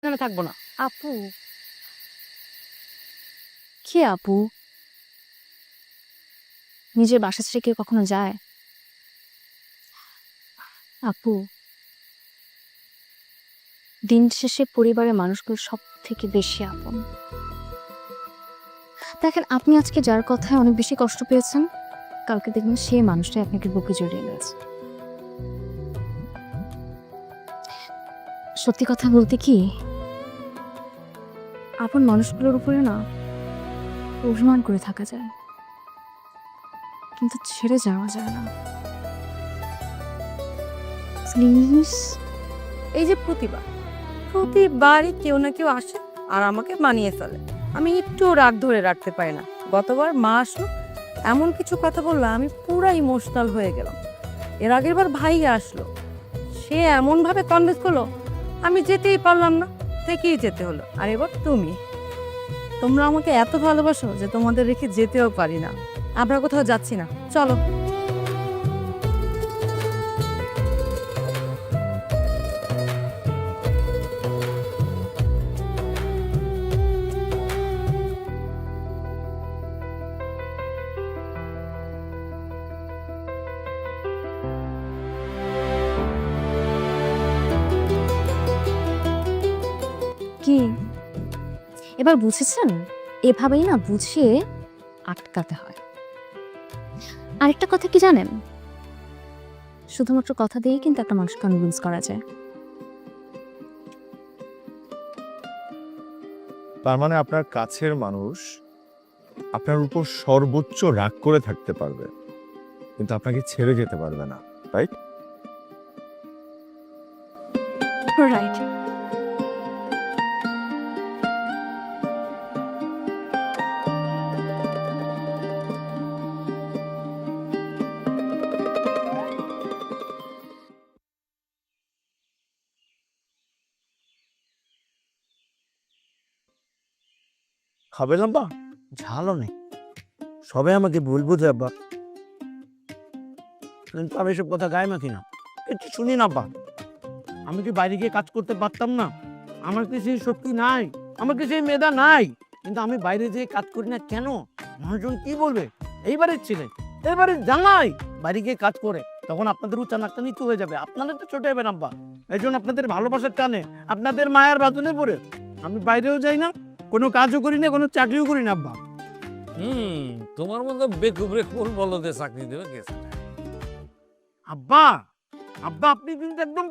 আমি থাকবো না। আপু, কে আপু? নিজের বাসা ছেড়ে কেউ কখনো যায়? আপু, দিন শেষে পরিবারের মানুষগুলো সব থেকে বেশি আপন। দেখেন, আপনি আজকে যার কথায় অনেক বেশি কষ্ট পেয়েছেন, কালকে দেখবেন সেই মানুষটাই আপনাকে বুকে জড়িয়ে গেছে। সত্যি কথা বলতে কি, আপন মানুষগুলোর উপরে না অভিমান করে থাকা যায়, কিন্তু ছেড়ে যাওয়া যায় না। প্লিজ। এই যে প্রতিবারই কেউ না কেউ আসে আর আমাকে মানিয়ে ফেলে। আমি একটু রাগ ধরে রাখতে পারি না। গতবার মা আসলো, এমন কিছু কথা বললো আমি পুরা ইমোশনাল হয়ে গেলাম। এর আগের বার ভাই আসলো, সে এমন ভাবে কনভিন্স করলো আমি যেতেই পারলাম না, থেকেই যেতে হলো। আর এবার তোমরা আমাকে এত ভালোবাসো যে তোমাদের রেখে যেতেও পারি না। আমরা কোথাও যাচ্ছি না, চলো। কি এবার বুঝেছেন? এভাবেই না বুঝিয়ে আটকাতে হয়। আরেকটা কথা কি জানেন, শুধুমাত্র কথা দিয়েই কিন্তু একটা মানুষকে কনভিন্স করা যায়। তার মানে আপনার কাছের মানুষ আপনার উপর সর্বোচ্চ রাগ করে থাকতে পারবে, কিন্তু আপনাকে ছেড়ে যেতে পারবে না, রাইট? রাইট। খাবে না বা ঝাল অনেক। সবাই আমাকে ভুল বুঝে আব্বা, কিন্তু আমি এসব কথা গায়ে মাখি না, একটু শুনি না বা। আমি কি বাইরে গিয়ে কাজ করতে পারতাম না? আমার কি সেই শক্তি নাই? আমার কি সেই মেধা নাই? কিন্তু আমি বাইরে যেয়ে কাজ করি না কেন? মানুষজন কি বলবে? এইবারের ছিলেন, এবারে জানাই বাইরে গিয়ে কাজ করে, তখন আপনাদের উচ্চ নাকটা নিচু হয়ে যাবে, আপনাদের তো ছোট হবে আব্বা। এই জন্য আপনাদের ভালোবাসার টানে, আপনাদের মায়ের বাঁধনে পড়ে আমি বাইরেও যাই না, কোনো কাজও করি না, কোনো চাকরিও করি না আব্বা। তোমার মতো বেকুবরে কোন বলদে চাকরি দেবে গেছে। আব্বা, আব্বা আপনি কিন্তু একদম